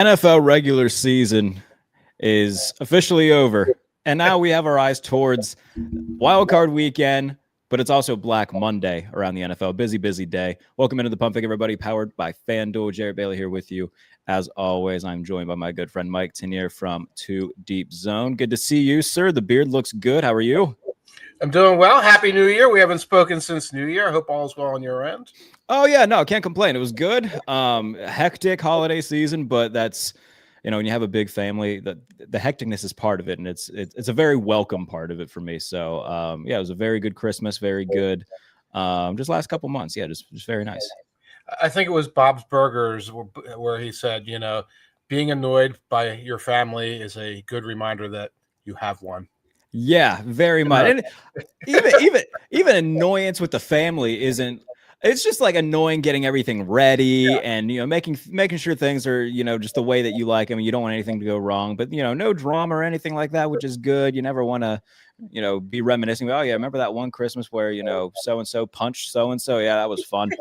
NFL regular season is officially over. And now we have our eyes towards Wild Card Weekend, but it's also Black Monday around the NFL. Busy, busy day. Welcome into the Pump Fake, everybody, powered by FanDuel. Jarrett Bailey here with you. As always, I'm joined by my good friend Mike Tanier from Two Deep Zone. Good to see you, sir. The beard looks good. How are you? I'm doing well. Happy New Year. We haven't spoken since New Year. I hope all is well on your end. Oh, yeah. No, can't complain. It was good. Hectic holiday season, but that's, you know, when you have a big family, the hecticness is part of it, and it's a very welcome part of it for me. So, yeah, it was a very good Christmas, very good. Just last couple months, yeah, just very nice. I think it was Bob's Burgers where he said, you know, being annoyed by your family is a good reminder that you have one. Yeah, very much. And even annoyance with the family isn't. It's just like annoying getting everything ready and, you know, making sure things are, you know, just the way that you like them. You don't want anything to go wrong, but, you know, no drama or anything like that, which is good. You never want to, you know, be reminiscing. Oh, yeah, remember that one Christmas where, you know, so-and-so punched so-and-so? Yeah, that was fun.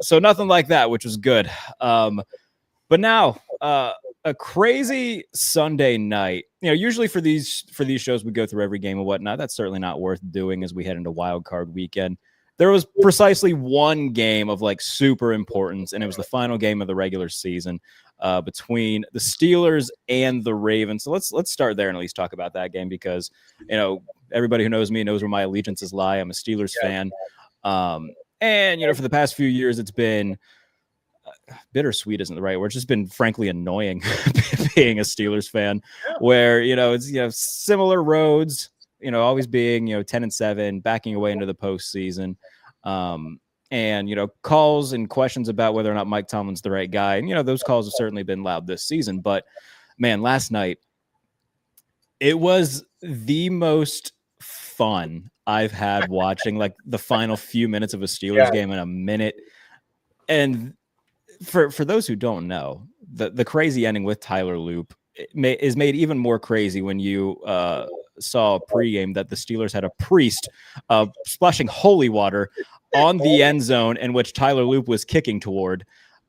So nothing like that, which was good. But now a crazy Sunday night. You know, usually for these shows, we go through every game and whatnot. That's certainly not worth doing as we head into Wild Card Weekend. There was precisely one game of like super importance, and it was the final game of the regular season between the Steelers and the Ravens. So let's start there and at least talk about that game because, you know, everybody who knows me knows where my allegiances lie. I'm a Steelers fan. And, you know, for the past few years, it's been bittersweet isn't the right word. It's just been frankly annoying being a Steelers fan where, you know, it's, you know, similar roads, you know, always being, you know, 10-7, backing away into the postseason. And, you know, calls and questions about whether or not Mike Tomlin's the right guy. And, you know, those calls have certainly been loud this season. But, man, last night, it was the most fun I've had watching, like, the final few minutes of a Steelers game in a minute. And for those who don't know, the crazy ending with Tyler Loop is made even more crazy when you saw pregame that the Steelers had a priest splashing holy water on the end zone in which Tyler Loop was kicking toward.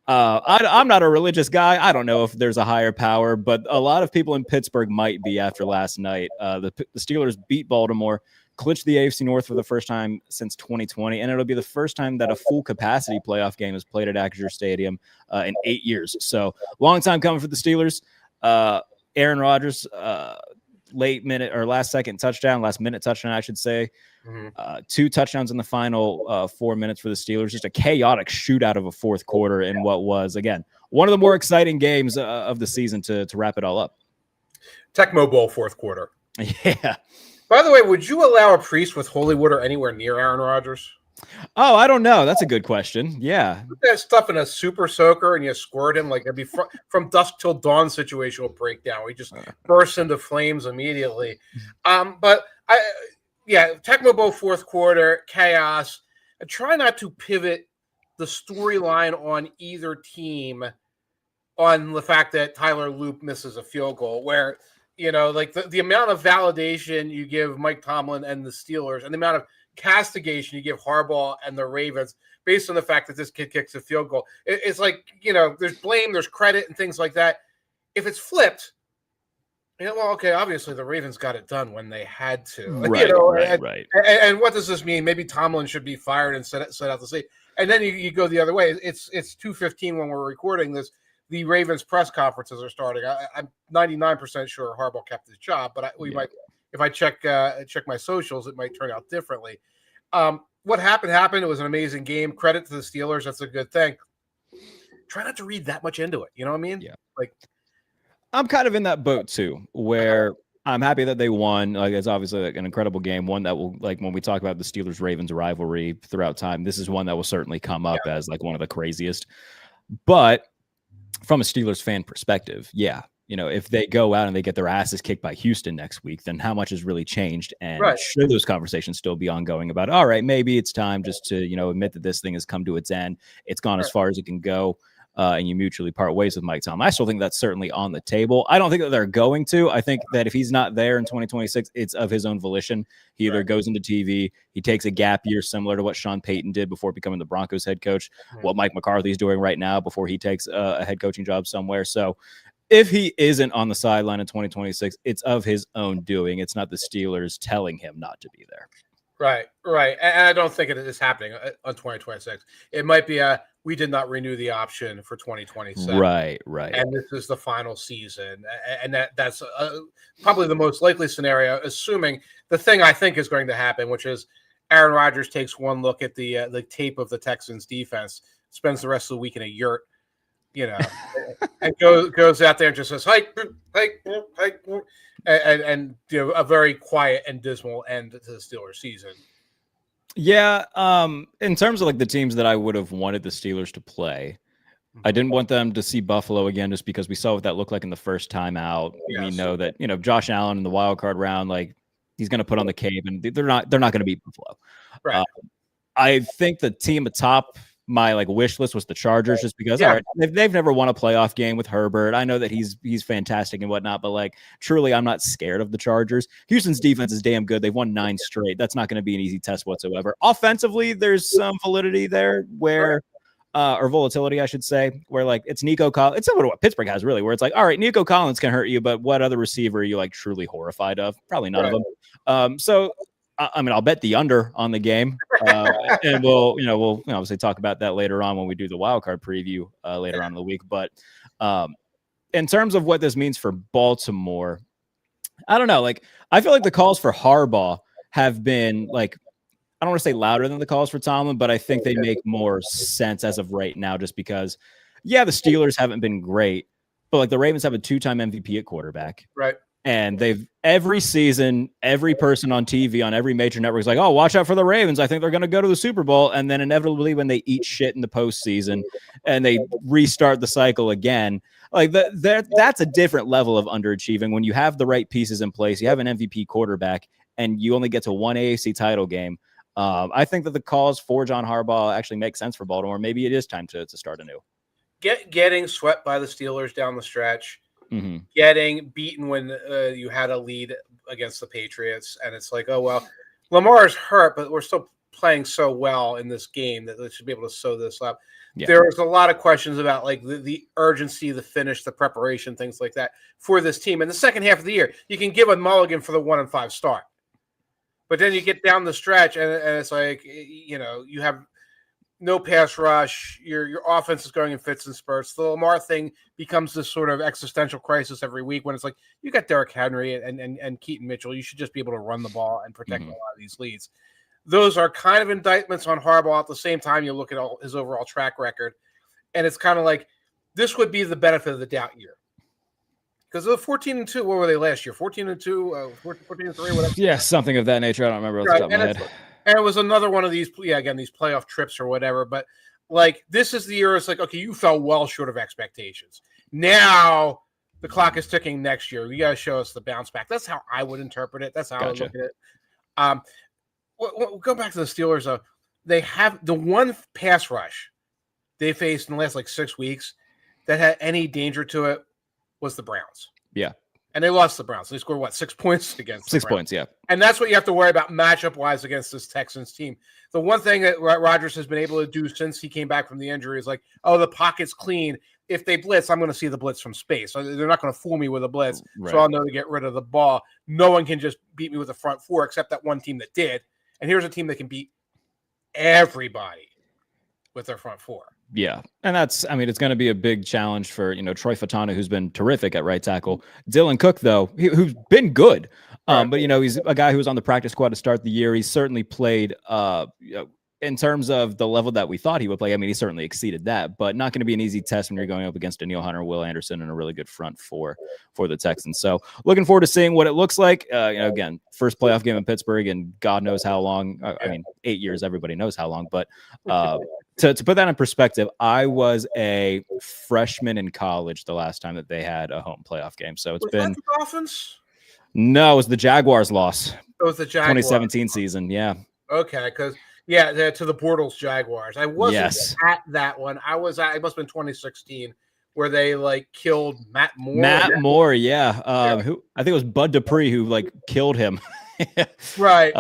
I'm not a religious guy. I don't know if there's a higher power, but a lot of people in Pittsburgh might be after last night. The Steelers beat Baltimore, clinched the AFC North for the first time since 2020, and it'll be the first time that a full capacity playoff game is played at Acrisure Stadium in 8 years. So long time coming for the Steelers. Aaron Rodgers, last minute touchdown, I should say. 2 touchdowns in the final 4 minutes for the Steelers. Just a chaotic shootout of a fourth quarter in what was, again, one of the more exciting games of the season to wrap it all up. Tecmo Bowl fourth quarter. Yeah. By the way, would you allow a priest with holy water anywhere near Aaron Rodgers? Oh, I don't know. That's a good question. Yeah. Put that stuff in a super soaker and you squirt him, like it'd be from dusk till dawn situation will break down. We just burst into flames immediately. But Tecmo Bowl fourth quarter, chaos. I try not to pivot the storyline on either team on the fact that Tyler Loop misses a field goal where, you know, like the amount of validation you give Mike Tomlin and the Steelers and the amount of castigation you give Harbaugh and the Ravens based on the fact that this kid kicks a field goal. It's like, you know, there's blame, there's credit and things like that. If it's flipped, you know, well, okay, obviously the Ravens got it done when they had to. Right, you know, right. And what does this mean? Maybe Tomlin should be fired and set out the seat. And then you go the other way. It's 2:15 when we're recording this. The Ravens press conferences are starting. I'm 99% sure Harbaugh kept his job, but we might, if I check my socials, it might turn out differently. What happened. It was an amazing game. Credit to the Steelers. That's a good thing. Try not to read that much into it. You know what I mean? Yeah. Like, I'm kind of in that boat too, where I'm happy that they won. Like, it's obviously like an incredible game. One that will, like, when we talk about the Steelers-Ravens rivalry throughout time, this is one that will certainly come up as like one of the craziest. But from a Steelers fan perspective, yeah, you know, if they go out and they get their asses kicked by Houston next week, then how much has really changed? And should those conversations still be ongoing about, all right, maybe it's time just to, you know, admit that this thing has come to its end. It's gone as far as it can go. and you mutually part ways with Mike Tomlin. I still think that's certainly on the table. I don't think that they're going to. I think that if he's not there in 2026, it's of his own volition. He either goes into TV, he takes a gap year similar to what Sean Payton did before becoming the Broncos head coach, what Mike McCarthy is doing right now before he takes a head coaching job somewhere. So if he isn't on the sideline in 2026, it's of his own doing. It's not the Steelers telling him not to be there. Right. And I don't think it is happening on 2026. It might be we did not renew the option for 2027. Right. And this is the final season. And that's probably the most likely scenario, assuming the thing I think is going to happen, which is Aaron Rodgers takes one look at the tape of the Texans defense, spends the rest of the week in a yurt, and goes out there and just says, hike, and a very quiet and dismal end to the Steelers season. Yeah. In terms of like the teams that I would have wanted the Steelers to play, I didn't want them to see Buffalo again just because we saw what that looked like in the first time out. Yes. We know that, Josh Allen in the wild card round, like he's going to put on the cape and they're not going to beat Buffalo. Right. I think the team atop my like wish list was the Chargers, just because all right, they've never won a playoff game with Herbert. I know that he's fantastic and whatnot, but like truly, I'm not scared of the Chargers. Houston's defense is damn good. They've won 9 straight. That's not going to be an easy test whatsoever. Offensively, there's some validity there where, or volatility, I should say, where like it's Nico Collins. It's similar to what Pittsburgh has really, where it's like, all right, Nico Collins can hurt you, but what other receiver are you like truly horrified of? Probably none of them. So I mean, I'll bet the under on the game, and we'll obviously talk about that later on when we do the wild card preview later on in the week. But in terms of what this means for Baltimore, I don't know. Like, I feel like the calls for Harbaugh have been like, I don't want to say louder than the calls for Tomlin, but I think they make more sense as of right now, just because, the Steelers haven't been great, but like the Ravens have a 2-time MVP at quarterback. Right. And every season, every person on TV on every major network is like, oh, watch out for the Ravens. I think they're going to go to the Super Bowl. And then inevitably when they eat shit in the postseason and they restart the cycle again, like that's a different level of underachieving when you have the right pieces in place. You have an MVP quarterback and you only get to one AFC title game. I think that the calls for John Harbaugh actually make sense for Baltimore. Maybe it is time to start anew. Getting swept by the Steelers down the stretch. Mm-hmm. Getting beaten when you had a lead against the Patriots, and it's like, oh well, Lamar's hurt, but we're still playing so well in this game that they should be able to sew this up. Yeah. There's a lot of questions about like the urgency, the finish, the preparation, things like that for this team. In the second half of the year, you can give a mulligan for the 1-5 start, but then you get down the stretch, and it's like you have no pass rush. Your offense is going in fits and spurts. The Lamar thing becomes this sort of existential crisis every week when it's like, you got Derrick Henry and Keaton Mitchell. You should just be able to run the ball and protect a lot of these leads. Those are kind of indictments on Harbaugh. At the same time, you look at his overall track record, and it's kind of like this would be the benefit of the doubt year. Because the 14-2, what were they last year? 14-2, 14-3, whatever. Yeah, something of that nature. I don't remember off the top of my head. And it was another one of these, again, these playoff trips or whatever. But, like, this is the year it's like, okay, you fell well short of expectations. Now the clock is ticking next year. You got to show us the bounce back. That's how I would interpret it. That's how I would look at it. We'll go back to the Steelers, though. They have the one pass rush they faced in the last, 6 weeks that had any danger to it was the Browns. Yeah. And they lost the Browns. They scored, 6 points against 6 points, yeah. And that's what you have to worry about matchup-wise against this Texans team. The one thing that Rodgers has been able to do since he came back from the injury is like, oh, the pocket's clean. If they blitz, I'm going to see the blitz from space. So they're not going to fool me with a blitz, so I'll know to get rid of the ball. No one can just beat me with the front four except that one team that did. And here's a team that can beat everybody with their front four. Yeah. And it's going to be a big challenge for, Troy Fatana, who's been terrific at right tackle. Dylan Cook, though, who's been good. But, he's a guy who was on the practice squad to start the year. He's certainly played in terms of the level that we thought he would play. He certainly exceeded that, but not going to be an easy test when you're going up against Danielle Hunter, Will Anderson, and a really good front for the Texans. So looking forward to seeing what it looks like. Again, first playoff game in Pittsburgh, and God knows how long. 8 years, everybody knows how long. But to put that in perspective, I was a freshman in college the last time that they had a home playoff game. So it's been the Dolphins? No, it was the Jaguars loss. It was the Jaguars 2017 season. Yeah. Okay, because Yeah, to the Bortles Jaguars. I wasn't Yes. at that one. I was at, it must have been 2016, where they like killed Matt Moore. Matt Moore, yeah. Who I think it was Bud Dupree who like killed him. Right.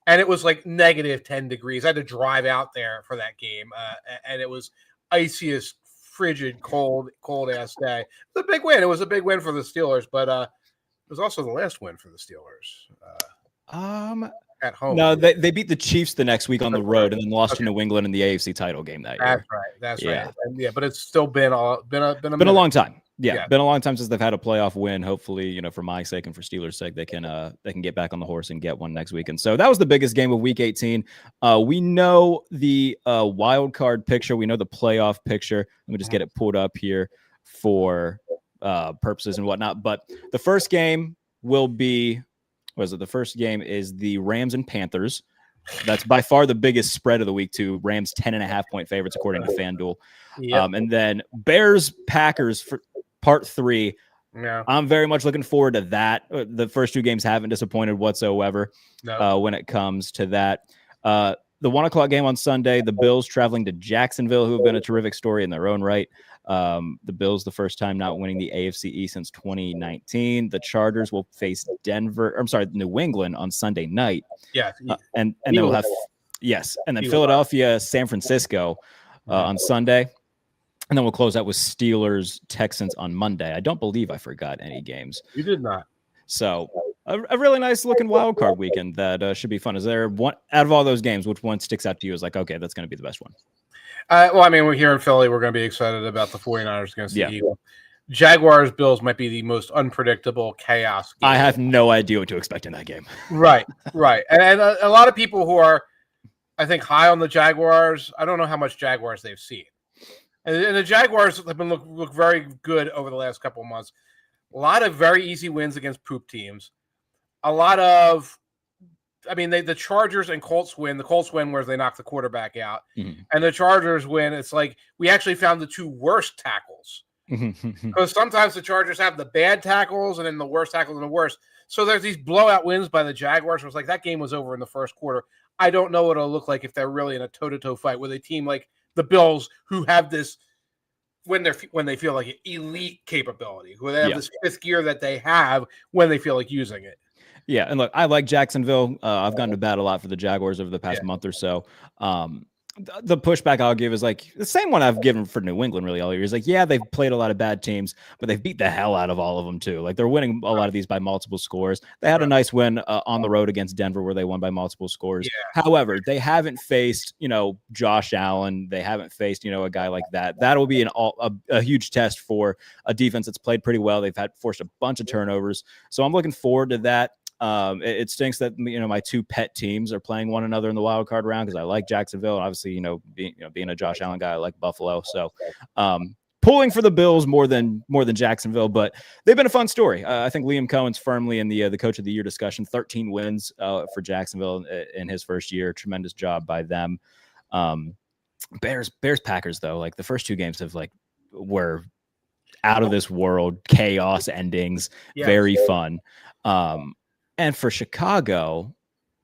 And it was like negative 10 degrees. I had to drive out there for that game, and it was iciest, frigid, cold ass day. It was a big win. It was a big win for the Steelers, but it was also the last win for the Steelers. At home. No, they beat the Chiefs the next week on the road, and then lost to New England in the AFC title game that year. That's right. And, but it's still been a long time. Yeah, been a long time since they've had a playoff win. Hopefully, for my sake and for Steelers' sake, they can get back on the horse and get one next week. And so that was the biggest game of Week 18. We know the wild card picture. We know the playoff picture. Let me just get it pulled up here for purposes and whatnot. But the first game will be. The first game is the Rams and Panthers. That's by far the biggest spread of the week, too. Rams 10.5-point favorites, according to FanDuel. Yep. And then Bears Packers for part 3. Yeah. I'm very much looking forward to that. The first 2 games haven't disappointed whatsoever when it comes to that. The 1:00 game on Sunday, the Bills traveling to Jacksonville, who have been a terrific story in their own right. The Bills, the first time not winning the AFC East since 2019. The Chargers will face New England on Sunday night. Yeah. And then we'll have, and then Philadelphia, San Francisco on Sunday. And then we'll close out with Steelers, Texans on Monday. I don't believe I forgot any games. You did not. So a really nice looking wild card weekend that should be fun. Is there one out of all those games, which one sticks out to you as like, okay, that's going to be the best one? Well, I mean, we're here in Philly. We're going to be excited about the 49ers against the Eagles. Jaguars, Bills might be the most unpredictable chaos game. I have no idea what to expect in that game. Right. And a lot of people who are, I think, high on the Jaguars, I don't know how much Jaguars they've seen. And the Jaguars have been look very good over the last couple of months. A lot of very easy wins against poop teams. A lot of, the Chargers and Colts win. The Colts win where they knock the quarterback out. Mm-hmm. And the Chargers win. It's like we actually found the 2 worst tackles. Because sometimes the Chargers have the bad tackles and then the worst tackles and the worst. So there's these blowout wins by the Jaguars. It was like that game was over in the first quarter. I don't know what it'll look like if they're really in a toe-to-toe fight with a team like the Bills, who have this when they feel like elite capability, who they have this 5th gear that they have when they feel like using it. Yeah, and look, I like Jacksonville. I've gone to bat a lot for the Jaguars over the past month or so. The pushback I'll give is like the same one I've given for New England really all year. Is like, they've played a lot of bad teams, but they've beat the hell out of all of them too. Like they're winning a lot of these by multiple scores. They had a nice win on the road against Denver where they won by multiple scores. Yeah. However, they haven't faced, Josh Allen. They haven't faced, a guy like that. That'll be a huge test for a defense that's played pretty well. They've forced a bunch of turnovers. So I'm looking forward to that. It stinks that my 2 pet teams are playing one another in the wild card round because I like Jacksonville and obviously being a Josh Allen guy, I like Buffalo. So pulling for the Bills more than Jacksonville, but they've been a fun story. I think Liam Cohen's firmly in the Coach of the Year discussion. 13 wins for Jacksonville in his first year. Tremendous job by them. Bears Packers though, like the first 2 games were out of this world chaos endings. Very fun. And for Chicago,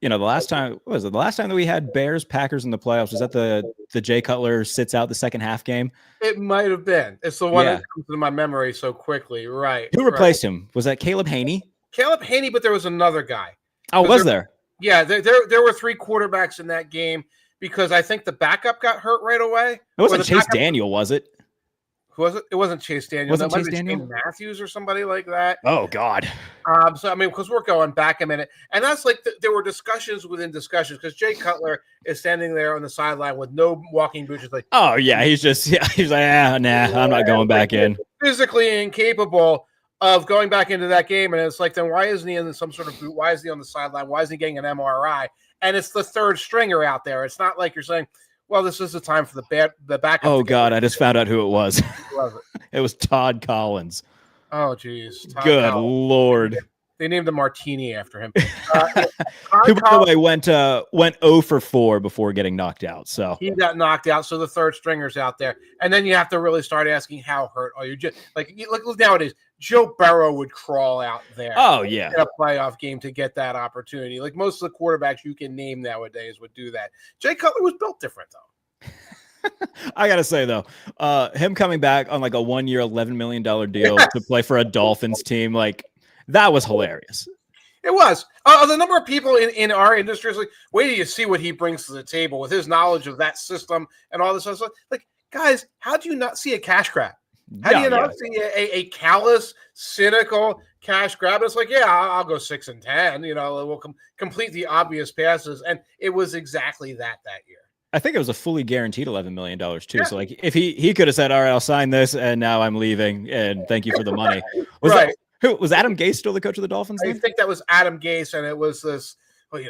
the last time that we had Bears Packers in the playoffs? Was that the Jay Cutler sits out the second half game? It might have been. It's the one that comes to my memory so quickly. Right. Who replaced him? Was that Caleb Haney? Caleb Haney, but there was another guy. Oh, was there? Yeah, there were 3 quarterbacks in that game because I think the backup got hurt right away. It wasn't Chase Daniel, was it? Who was it? It wasn't Chase Daniel. Wasn't Chase Daniel? Shane Matthews or somebody like that. Oh God. So because we're going back a minute, and that's like there were discussions within discussions because Jay Cutler is standing there on the sideline with no walking boots, just like, oh yeah, he's like, I'm not going back in. Physically incapable of going back into that game, and it's like, then why isn't he in some sort of boot? Why is he on the sideline? Why isn't he getting an MRI? And it's the third stringer out there. It's not like you're saying, well, this is the time for the backup. Oh God, I just found out who it was. Who was it? It was Todd Collins. Oh geez. Good Lord. They named the Martini after him. Who, by the way, went 0 for 4 before getting knocked out. So he got knocked out. So the third stringer's out there, and then you have to really start asking, how hurt are you? Just like look nowadays, Joe Burrow would crawl out there. Oh yeah, in a playoff game to get that opportunity. Like most of the quarterbacks you can name nowadays would do that. Jay Cutler was built different though. I gotta say though, him coming back on like a 1 year, $11 million deal to play for a Dolphins team, like that was hilarious. It was. The number of people in our industry is like, wait till you see what he brings to the table with his knowledge of that system and all this other stuff. Like, guys, how do you not see a cash grab? How do you not see a callous, cynical cash grab? It's like, yeah, I'll go 6 and 10. We'll complete the obvious passes, and it was exactly that year. I think it was a fully guaranteed $11 million too. Yeah. So like if he could have said, all right, I'll sign this and now I'm leaving and thank you for the money. Who was Adam Gase still the coach of the Dolphins? I think that was Adam Gase. And it was this,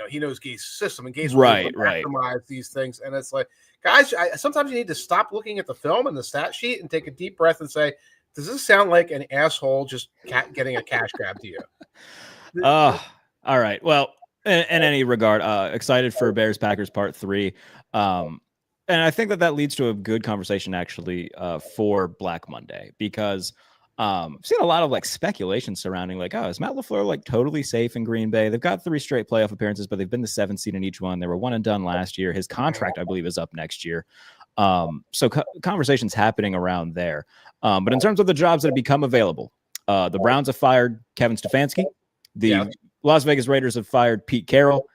he knows Gase's system and Gase right. maximize these things. And it's like, guys, sometimes you need to stop looking at the film and the stat sheet and take a deep breath and say, does this sound like an asshole just getting a cash grab to you? All right. Well, in any regard, excited for Bears Packers Part 3. And I think that leads to a good conversation actually for Black Monday, because I've seen a lot of like speculation surrounding like, oh, is Matt LaFleur like totally safe in Green Bay? They've got 3 straight playoff appearances, but they've been the 7th seed in each one. They were 1 and done last year. His contract, I believe, is up next year. So conversations happening around there. But in terms of the jobs that have become available, the Browns have fired Kevin Stefanski. The Las Vegas Raiders have fired Pete Carroll.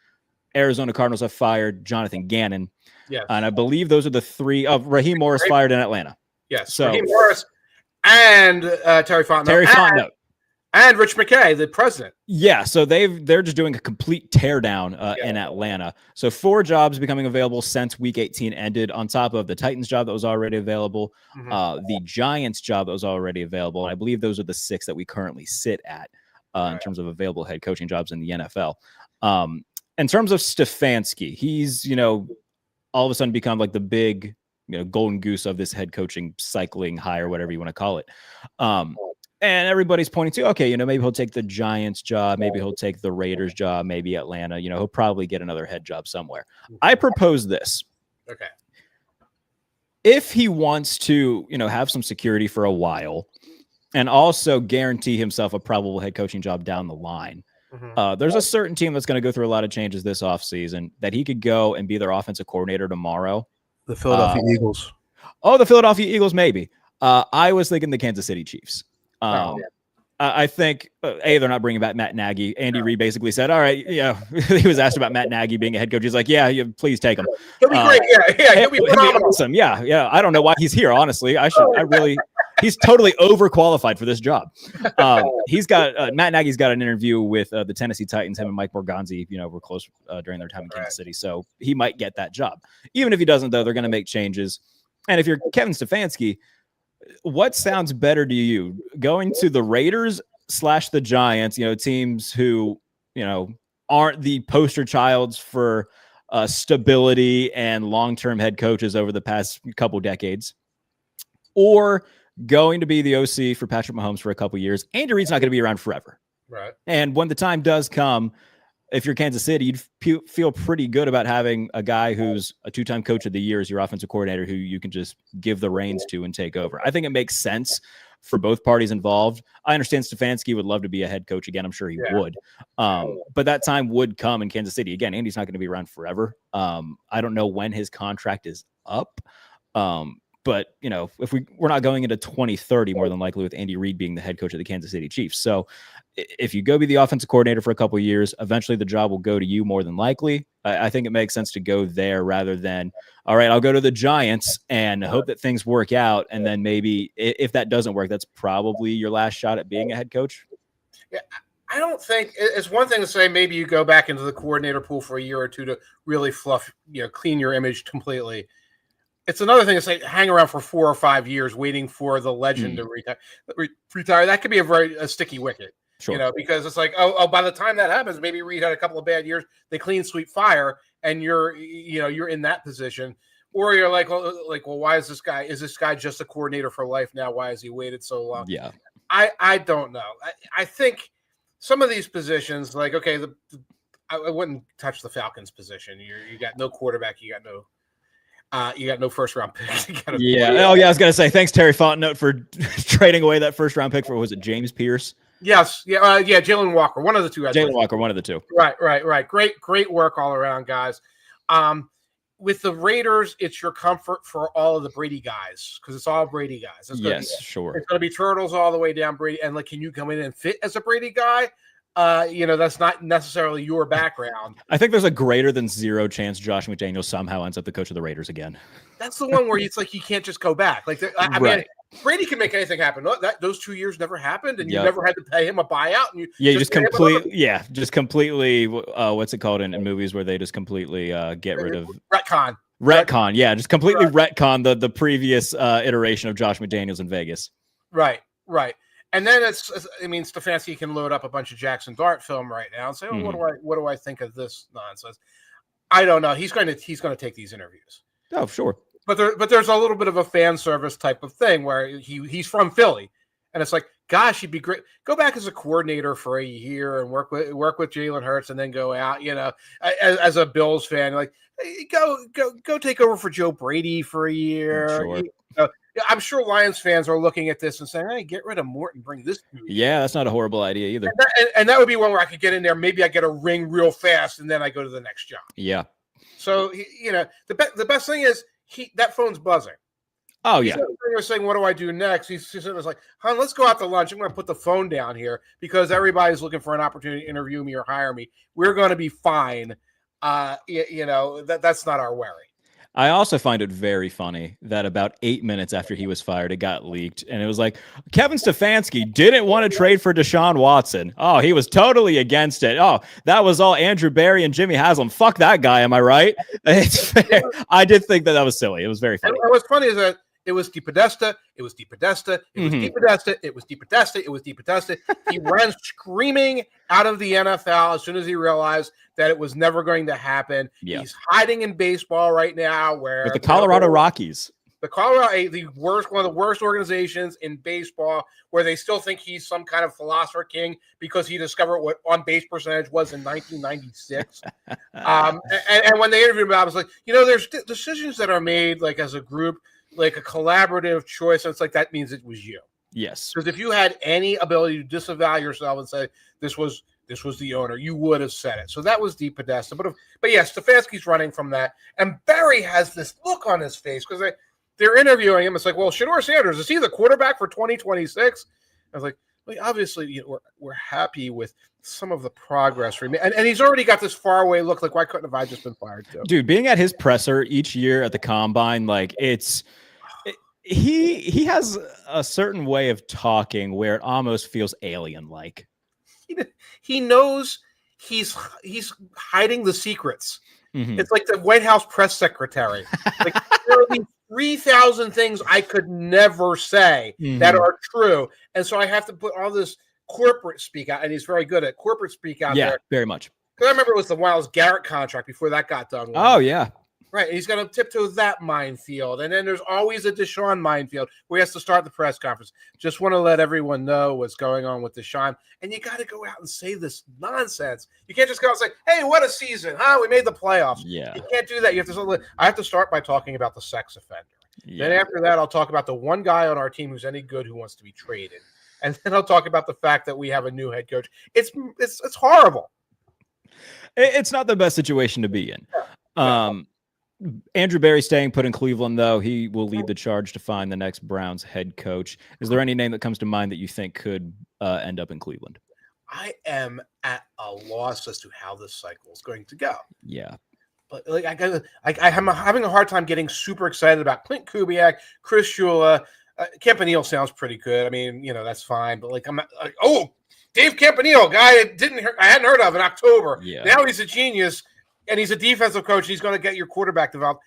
Arizona Cardinals have fired Jonathan Gannon. Yes. And I believe those are the 3 of Raheem Morris fired in Atlanta. Yes. So Raheem Morris and Terry Fontenot. And Rich McKay, the president. Yeah. So they're just doing a complete teardown in Atlanta. So 4 jobs becoming available since week 18 ended, on top of the Titans job that was already available, the Giants job that was already available. And I believe those are the 6 that we currently sit at in terms of available head coaching jobs in the NFL. In terms of Stefanski, he's, all of a sudden become like the big, golden goose of this head coaching cycling high or whatever you want to call it. And everybody's pointing to, okay, maybe he'll take the Giants job. Maybe he'll take the Raiders job, maybe Atlanta, he'll probably get another head job somewhere. I propose this. Okay. If he wants to, have some security for a while and also guarantee himself a probable head coaching job down the line, there's a certain team that's going to go through a lot of changes this offseason that he could go and be their offensive coordinator tomorrow. The Philadelphia Eagles. Oh, the Philadelphia Eagles, maybe. I was thinking the Kansas City Chiefs. I think, they're not bringing back Matt Nagy. Andy Reid basically said, all right, he was asked about Matt Nagy being a head coach. He's like, yeah, please take him. He'll be great. He'll be phenomenal. Awesome. Yeah. I don't know why he's here, honestly. He's totally overqualified for this job. He's got Matt Nagy's got an interview with the Tennessee Titans. Him and Mike Morganzi, were close during their time in Kansas City, so he might get that job. Even if he doesn't, though, they're going to make changes. And if you're Kevin Stefanski, what sounds better to you? Going to the Raiders / the Giants, teams who aren't the poster childs for stability and long-term head coaches over the past couple decades, or going to be the OC for Patrick Mahomes for a couple years. Andy Reid's not going to be around forever. Right. And when the time does come, if you're Kansas City, you'd feel pretty good about having a guy who's a 2-time coach of the year as your offensive coordinator who you can just give the reins to and take over. I think it makes sense for both parties involved. I understand Stefanski would love to be a head coach again. I'm sure he would. But that time would come in Kansas City. Again, Andy's not going to be around forever. I don't know when his contract is up. But, if we're not going into 2030, more than likely with Andy Reid being the head coach of the Kansas City Chiefs. So if you go be the offensive coordinator for a couple of years, eventually the job will go to you more than likely. I think it makes sense to go there rather than, all right, I'll go to the Giants and hope that things work out. And then maybe if that doesn't work, that's probably your last shot at being a head coach. Yeah. I don't think it's one thing to say maybe you go back into the coordinator pool for a year or two to really clean your image completely. It's another thing to say hang around for 4 or 5 years waiting for the legend to retire. That could be a sticky wicket, because it's like, oh, by the time that happens, maybe Reid had a couple of bad years. They clean sweep fire, and you're in that position, or you're like, well, why is this guy just a coordinator for life now? Why has he waited so long? Yeah, I don't know. I think some of these positions, like, okay, I wouldn't touch the Falcons position. You got no quarterback. You got no first round pick. Yeah. Oh, yeah. I was gonna say thanks, Terry Fontenot, for trading away that first round pick for, was it James Pierce? Yes. Yeah. Yeah. Jalen Walker, one of the two. Jalen Walker, one of the two. Right. Great work all around, guys. With the Raiders, it's your comfort for all of the Brady guys because it's all Brady guys. Sure. It's going to be Turtles all the way down Brady. And like, can you come in and fit as a Brady guy? That's not necessarily your background. I think there's a greater than 0 chance Josh McDaniels somehow ends up the coach of the Raiders again. That's the one where it's like you can't just go back. Like, I mean, Brady can make anything happen. Those 2 years never happened, and you never had to pay him a buyout. And you just completely. What's it called in movies where they just completely get rid of retcon? Yeah, just completely retcon the previous iteration of Josh McDaniels in Vegas. Right. And then Stefanski can load up a bunch of Jackson Dart film right now and say, "Oh, what do I think of this nonsense?" I don't know. He's going to take these interviews. Oh, sure. But there's a little bit of a fan service type of thing where he's from Philly, and it's like, gosh, he'd be great. Go back as a coordinator for a year and work with Jalen Hurts, and then go out. As a Bills fan, like, go take over for Joe Brady for a year. Sure. I'm sure Lions fans are looking at this and saying, "Hey, get rid of Morton, bring this dude." Yeah, that's not a horrible idea either. And that would be one where I could get in there. Maybe I get a ring real fast, and then I go to the next job. Yeah. So the best thing is that phone's buzzing. Oh yeah. He's saying, "What do I do next?" He's like, "Hon, let's go out to lunch. I'm going to put the phone down here because everybody's looking for an opportunity to interview me or hire me. We're going to be fine." That's not our worry. I also find it very funny that about 8 minutes after he was fired, it got leaked. And it was like, Kevin Stefanski didn't want to trade for Deshaun Watson. Oh, he was totally against it. Oh, that was all Andrew Berry and Jimmy Haslam. Fuck that guy. Am I right? It's fair. I did think that was silly. It was very funny. And what's funny is that it was DePodesta. It was DePodesta. It was DePodesta. It was DePodesta. It was DePodesta. He ran screaming out of the NFL as soon as he realized that it was never going to happen. Yeah. He's hiding in baseball right now, where with the Colorado Rockies. The Colorado, one of the worst organizations in baseball, where they still think he's some kind of philosopher king because he discovered what on-base percentage was in 1996. And when they interviewed him, I was like, there's decisions that are made like as a group, like a collaborative choice. And it's like, that means it was you. Yes. Because if you had any ability to disavow yourself and say this was the owner, you would have said it. So that was DePodesta. But yes, Stefanski's running from that. And Barry has this look on his face because they're interviewing him. It's like, well, Shedeur Sanders, is he the quarterback for 2026? I was like, well, obviously, we're happy with some of the progress. And he's already got this faraway look. Like, why couldn't have I just been fired too? Dude, being at his presser each year at the combine, like he has a certain way of talking where it almost feels alien-like. He knows he's hiding the secrets. Mm-hmm. It's like the White House press secretary. Like, there are these 3,000 things I could never say that are true, and so I have to put all this corporate speak out. And he's very good at corporate speak out. Yeah, there. Very much. Because I remember it was the Wiles Garrett contract before that got done. Oh yeah. Right, and he's going to tiptoe that minefield. And then there's always a Deshaun minefield where he has to start the press conference. Just want to let everyone know what's going on with Deshaun. And you got to go out and say this nonsense. You can't just go out and say, hey, what a season, huh? We made the playoffs. Yeah. You can't do that. I have to start by talking about the sex offender. Yeah. Then after that, I'll talk about the one guy on our team who's any good who wants to be traded. And then I'll talk about the fact that we have a new head coach. It's horrible. It's not the best situation to be in. Yeah. Andrew Berry staying put in Cleveland, though. He will lead the charge to find the next Browns head coach. Is there any name that comes to mind that you think could end up in Cleveland? I am at a loss as to how this cycle is going to go. Yeah. But I'm having a hard time getting super excited about Clint Kubiak, Chris Shula. Campanile sounds pretty good. I mean, that's fine. But I'm like, Dave Campanile, guy I hadn't heard of in October. Yeah. Now he's a genius. And he's a defensive coach. He's going to get your quarterback developed.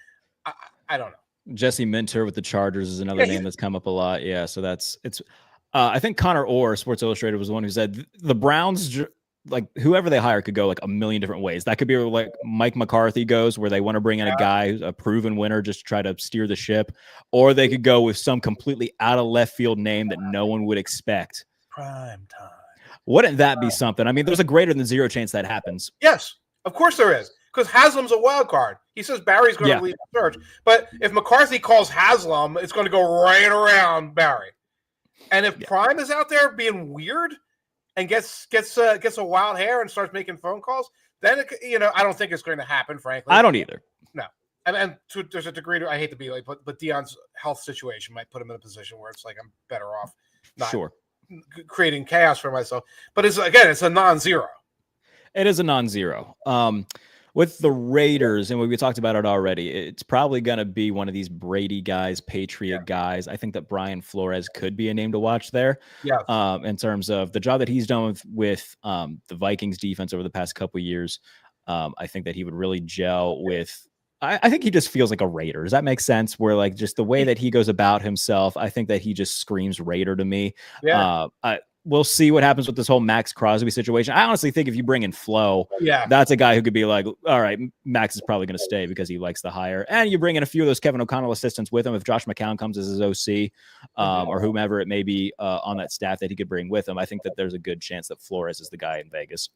I don't know. Jesse Minter with the Chargers is another name that's come up a lot. Yeah, so it's. I think Connor Orr, Sports Illustrated, was the one who said the Browns, like whoever they hire, could go like a million different ways. That could be like Mike McCarthy goes, where they want to bring in a guy who's a proven winner just to try to steer the ship, or they could go with some completely out of left field name that no one would expect. Prime time. Wouldn't that be something? I mean, there's a greater than zero chance that happens. Yes, of course there is. Because Haslam's a wild card. He says Barry's going to lead the search. But if McCarthy calls Haslam, it's going to go right around Barry. And if Prime is out there being weird and gets a wild hair and starts making phone calls, then I don't think it's going to happen. Frankly, I don't either. No, and there's a degree to, I hate to be like, but Dion's health situation might put him in a position where it's like I'm better off not creating chaos for myself. But it's a non-zero. It is a non-zero. With the Raiders, and we talked about it already, it's probably going to be one of these Brady guys, Patriot guys. I think that Brian Flores could be a name to watch there. Yeah. In terms of the job that he's done with the Vikings defense over the past couple of years, I think that he would really gel with. I think he just feels like a Raider. Does that make sense? Where like just the way that he goes about himself, I think that he just screams Raider to me. Yeah. We'll see what happens with this whole Max Crosby situation. I honestly think if you bring in Flo, that's a guy who could be like, all right, Max is probably going to stay because he likes the hire. And you bring in a few of those Kevin O'Connell assistants with him. If Josh McCown comes as his OC or whomever it may be on that staff that he could bring with him, I think that there's a good chance that Flores is the guy in Vegas.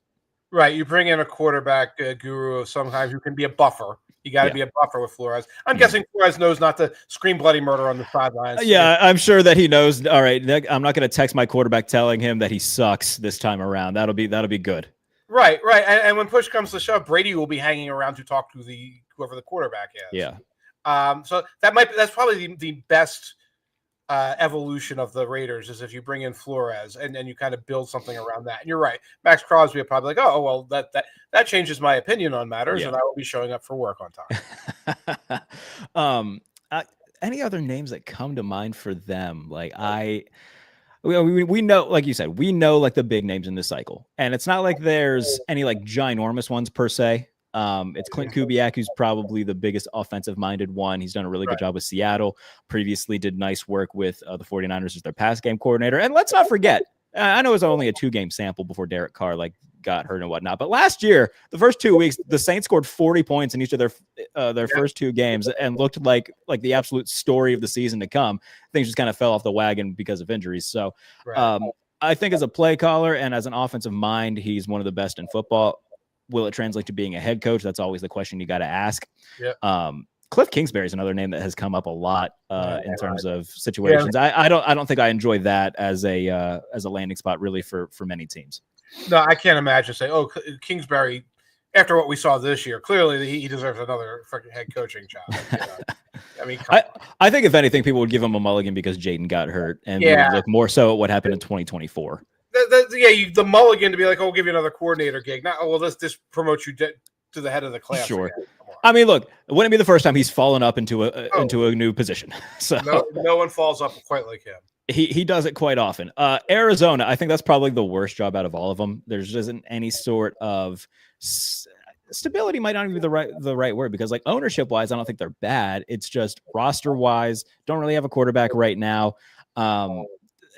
Right. You bring in a quarterback guru of some kind who can be a buffer. You got to be a buffer with Flores. I'm guessing Flores knows not to scream bloody murder on the sidelines. Yeah, I'm sure that he knows. All right, I'm not going to text my quarterback telling him that he sucks this time around. That'll be good. Right. And when push comes to shove, Brady will be hanging around to talk to whoever the quarterback is. Yeah. So that's probably the best evolution of the Raiders is if you bring in Flores and you kind of build something around that. And you're right. Max Crosby will probably like, oh, well, that changes my opinion on matters, and I will be showing up for work on time. Any other names that come to mind for them? Like we know, like you said, we know like the big names in this cycle, and it's not like there's any like ginormous ones per se. It's Clint Kubiak, who's probably the biggest offensive-minded one. He's done a really good job with Seattle. Previously did nice work with the 49ers as their pass game coordinator. And let's not forget, I know it was only a 2-game sample before Derek Carr got hurt and whatnot. But last year, the first 2 weeks, the Saints scored 40 points in each of their first 2 games and looked like the absolute story of the season to come. Things just kind of fell off the wagon because of injuries. So I think as a play caller and as an offensive mind, he's one of the best in football. Will it translate to being a head coach? That's always the question you got to ask. Yeah. Cliff Kingsbury is another name that has come up a lot in terms of situations. Yeah. I don't think I enjoy that as a landing spot really for many teams. No, I can't imagine saying, "Oh, Kingsbury." After what we saw this year, clearly he deserves another freaking head coaching job. I mean, I think if anything, people would give him a mulligan because Jaden got hurt, and we would look more so at what happened in 2024. The mulligan to be like, "Oh, we'll give you another coordinator gig." Not, "Oh, well, this promotes you to the head of the class." Sure. I mean, look, it wouldn't be the first time he's fallen up into a new position. So no one falls up quite like him. He does it quite often. Arizona, I think that's probably the worst job out of all of them. There's isn't any sort of stability. Might not even be the right word, because like ownership wise, I don't think they're bad. It's just roster wise, don't really have a quarterback right now.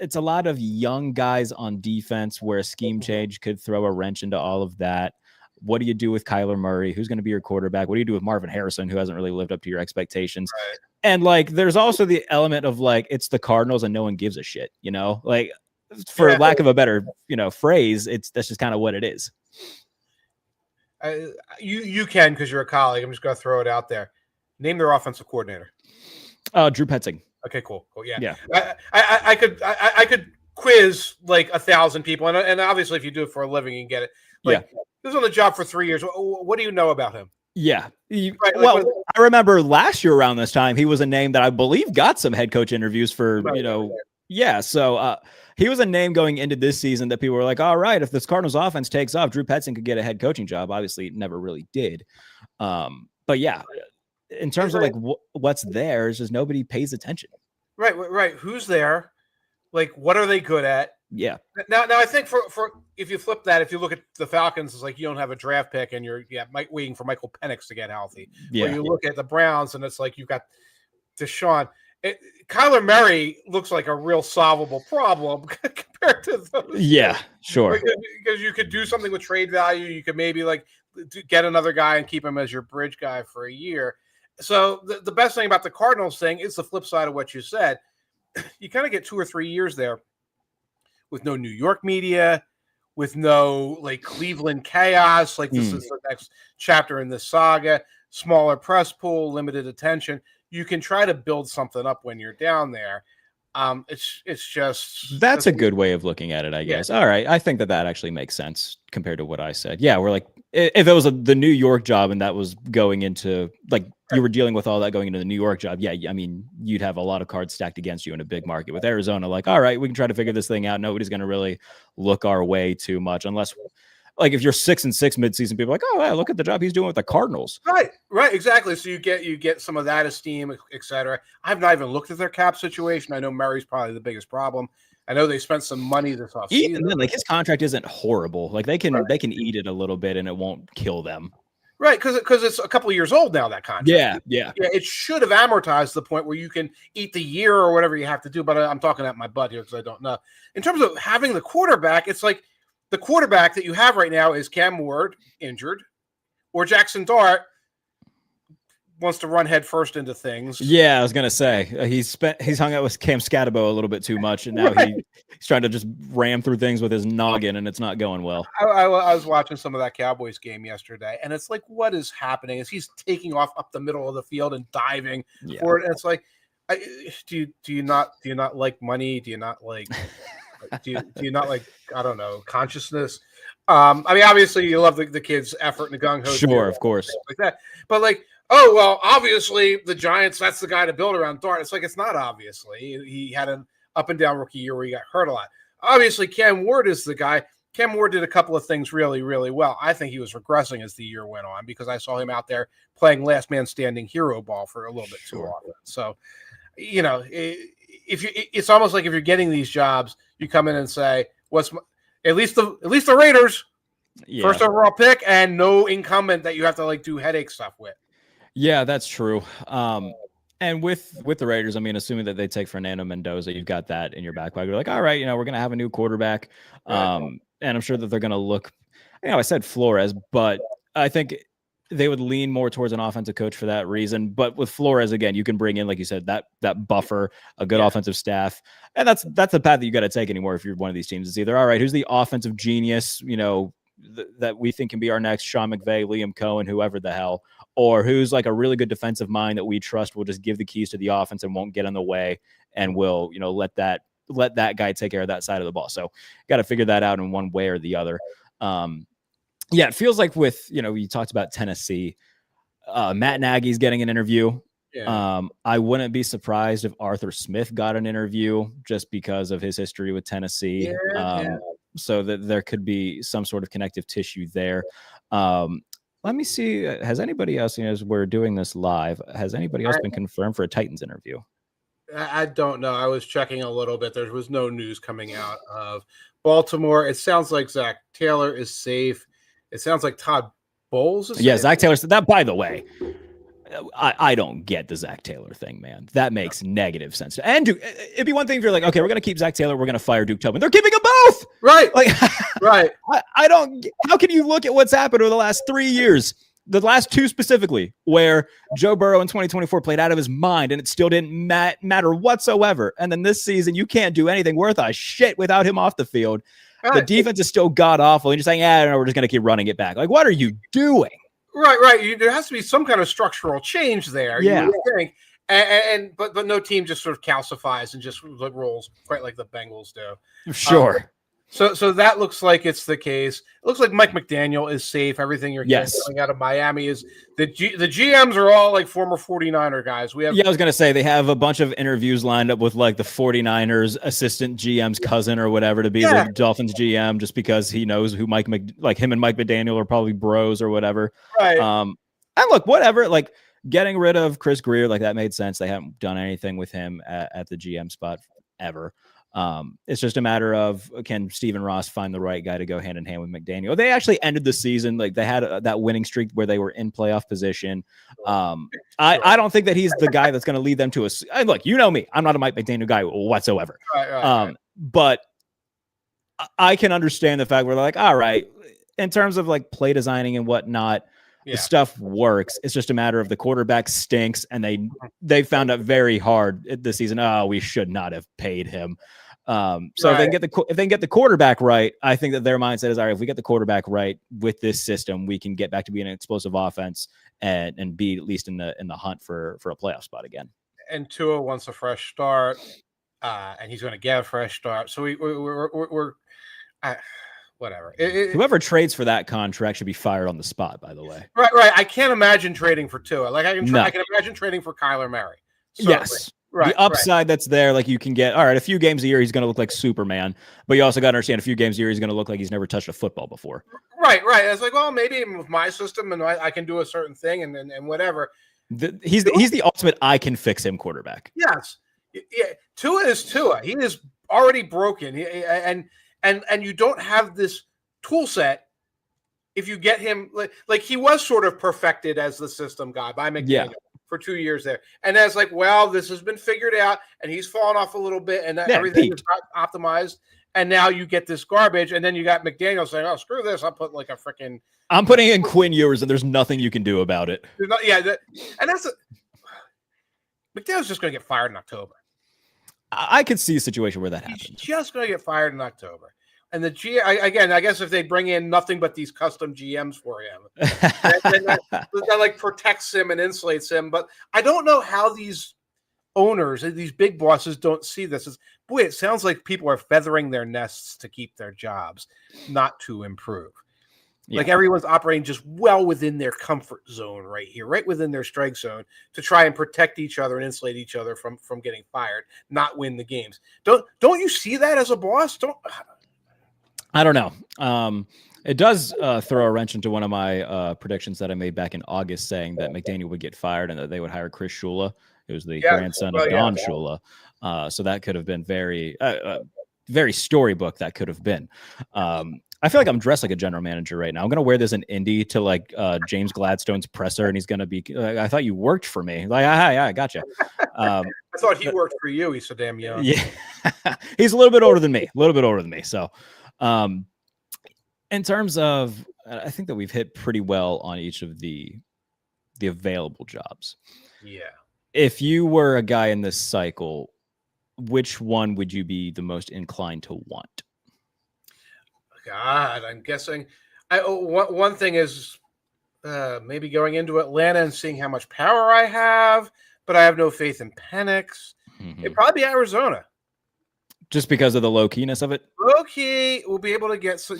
It's a lot of young guys on defense where a scheme change could throw a wrench into all of that. What do you do with Kyler Murray? Who's going to be your quarterback? What do you do with Marvin Harrison, who hasn't really lived up to your expectations? Right. And like, there's also the element of like, it's the Cardinals and no one gives a shit, like for lack of a better, phrase, that's just kind of what it is. You can, because you're a colleague. I'm just going to throw it out there. Name their offensive coordinator. Drew Petzing. Okay, cool. Yeah. I could quiz like 1,000 people, and obviously if you do it for a living, you can get it. He was on the job for 3 years. What do you know about him? Yeah. I remember last year around this time, he was a name that I believe got some head coach interviews for, Yeah. So he was a name going into this season that people were like, all right, if this Cardinals offense takes off, Drew Petzing could get a head coaching job. Obviously, it never really did. But yeah, in terms of like what's there, is just nobody pays attention. Right. Who's there? Like, what are they good at? Yeah. Now I think for if you flip that, if you look at the Falcons, it's like you don't have a draft pick and you're waiting for Michael Penix to get healthy. Yeah. Or you look at the Browns and it's like you've got Deshaun. Kyler Murray looks like a real solvable problem compared to those. Yeah, sure. Because you could do something with trade value. You could maybe like get another guy and keep him as your bridge guy for a year. So the best thing about the Cardinals thing is the flip side of what you said. You kind of get 2 or 3 years there with no New York media, with no like Cleveland chaos. Like this is the next chapter in this saga. Smaller press pool, limited attention. You can try to build something up when you're down there. It's just that's a good way of looking at it, I guess. All right, I think that actually makes sense compared to what I said. Yeah, we're like, if it was the New York job and that was going into like you were dealing with all that going into the New York job, yeah, I mean, you'd have a lot of cards stacked against you in a big market. With Arizona, like, all right, we can try to figure this thing out. Nobody's going to really look our way too much unless. Like if you're 6-6 midseason, people are like, oh, wow, look at the job he's doing with the Cardinals. Right, exactly. So you get some of that esteem, etc. I've not even looked at their cap situation. I know Murray's probably the biggest problem. I know they spent some money this offseason. Even then, like his contract isn't horrible. Like they can eat it a little bit and it won't kill them. Right, because it's a couple of years old now, that contract. Yeah. It should have amortized to the point where you can eat the year or whatever you have to do. But I'm talking at my butt here because I don't know. In terms of having the quarterback, it's like the quarterback that you have right now is Cam Ward, injured, or Jackson Dart wants to run head first into things. Yeah, I was gonna say he's hung out with Cam Scatabo a little bit too much, and now he's trying to just ram through things with his noggin, and it's not going well. I was watching some of that Cowboys game yesterday, and it's like, what is happening? Is he's taking off up the middle of the field and diving for it? And it's like, do you not like money? Do you not like? Do you not like, I don't know, consciousness? I mean, obviously you love the kids' effort and the gung ho. Sure, of course. Like that. But like, oh, well, obviously the Giants, that's the guy to build around Dart. It's like, it's not obviously. He had an up and down rookie year where he got hurt a lot. Obviously, Cam Ward is the guy. Cam Ward did a couple of things really, really well. I think he was regressing as the year went on because I saw him out there playing last man standing hero ball for a little bit too often. So, you know, it's almost like if you're getting these jobs, you come in and say, at least the Raiders first overall pick and no incumbent that you have to like do headache stuff with. Yeah, that's true. And with the Raiders, I mean, assuming that they take Fernando Mendoza, you've got that in your back pocket. You're like, all right, you know, we're going to have a new quarterback. And I'm sure that they're going to look, you know, I said Flores, but I think they would lean more towards an offensive coach for that reason. But with Flores, again, you can bring in, like you said, that buffer, a good offensive staff. And that's the path that you got to take anymore if you're one of these teams. It's either, all right, who's the offensive genius, you know, that we think can be our next Sean McVay, Liam Cohen, whoever the hell, or who's like a really good defensive mind that we trust will just give the keys to the offense and won't get in the way and will, you know, let that guy take care of that side of the ball. So got to figure that out in one way or the other. Yeah, it feels like with, you know, you talked about Tennessee, Matt Nagy's getting an interview. Yeah. I wouldn't be surprised if Arthur Smith got an interview just because of his history with Tennessee. So that there could be some sort of connective tissue there. Let me see. Has anybody else, you know, as we're doing this live, has anybody else been confirmed for a Titans interview? I don't know. I was checking a little bit. There was no news coming out of Baltimore. It sounds like Zach Taylor is safe. It sounds like Todd Bowles is safe. Zach Taylor said that, by the way. I don't get the Zach Taylor thing, man. That makes negative sense. And it'd be one thing if you're like, okay, we're going to keep Zach Taylor, we're going to fire Duke Tobin. They're keeping them both. Right. Like, right. I don't, how can you look at what's happened over the last 3 years, the last two specifically, where Joe Burrow in 2024 played out of his mind and it still didn't matter whatsoever. And then this season, you can't do anything worth a shit without him off the field. Right. The defense is still god awful. And you're saying, no, we're just going to keep running it back. Like, what are you doing? Right. There has to be some kind of structural change there. Yeah. You would think. But no team just sort of calcifies and just rolls quite like the Bengals do. Sure. So that looks like it's the case. It looks like Mike McDaniel is safe. Everything you're getting coming out of Miami is the GMs are all like former 49er guys. I was going to say they have a bunch of interviews lined up with like the 49ers assistant GM's cousin or whatever to be the Dolphins GM just because he knows who him and Mike McDaniel are probably bros or whatever. Right. And look, whatever, like getting rid of Chris Greer, like that made sense. They haven't done anything with him at the GM spot ever. It's just a matter of, can Stephen Ross find the right guy to go hand in hand with McDaniel? They actually ended the season. Like they had that winning streak where they were in playoff position. I don't think that he's the guy that's going to lead them to look, you know me, I'm not a Mike McDaniel guy whatsoever. Right. But I can understand the fact where they're like, all right, in terms of like play designing and whatnot, the stuff works. It's just a matter of the quarterback stinks, and they found out very hard this season. Oh, we should not have paid him. So if they can get the quarterback right, I think that their mindset is, all right, if we get the quarterback right with this system, we can get back to being an explosive offense and be at least in the hunt for a playoff spot again. And Tua wants a fresh start, and he's going to get a fresh start. So we're whatever. Whoever trades for that contract should be fired on the spot, by the way. Right. I can't imagine trading for Tua. Like I can imagine trading for Kyler Murray. Certainly. Yes. Right, the upside that's there, like you can get, all right, a few games a year, he's going to look like Superman, but you also got to understand a few games a year, he's going to look like he's never touched a football before. Right. It's like, well, maybe with my system and I can do a certain thing and whatever. He's the ultimate I can fix him quarterback. Yes. Yeah. Tua is Tua. He is already broken. And you don't have this tool set if you get him like he was sort of perfected as the system guy by McDaniel. Yeah. For 2 years there. And that's like, well, this has been figured out and he's fallen off a little bit and everything is not optimized. And now you get this garbage. And then you got McDaniel saying, oh, screw this. I'm putting I'm putting in Quinn Ewers and there's nothing you can do about it. McDaniel's just going to get fired in October. I could see a situation where that happens. He's just going to get fired in October. And I guess if they bring in nothing but these custom GMs for him, that like protects him and insulates him. But I don't know how these owners, these big bosses, don't see this. It sounds like people are feathering their nests to keep their jobs, not to improve. Yeah. Like everyone's operating just well within their comfort zone right here, right within their strike zone to try and protect each other and insulate each other from getting fired, not win the games. Don't you see that as a boss? I don't know. It does throw a wrench into one of my predictions that I made back in August saying that McDaniel would get fired and that they would hire Chris Shula. It was the grandson of Don Shula. So that could have been very storybook that could have been. I feel like I'm dressed like a general manager right now. I'm going to wear this in Indy to like James Gladstone's presser and he's going to be I thought you worked for me. Like, hi, I gotcha. I thought he worked for you. He's so damn young. Yeah. He's a little bit older than me. So in terms of, I think that we've hit pretty well on each of the available jobs. Yeah. If you were a guy in this cycle, which one would you be the most inclined to want? God, I'm guessing. One thing is maybe going into Atlanta and seeing how much power I have, but I have no faith in Penix. Mm-hmm. It'd probably be Arizona. Just because of the low keyness of it? Low key, we'll be able to get some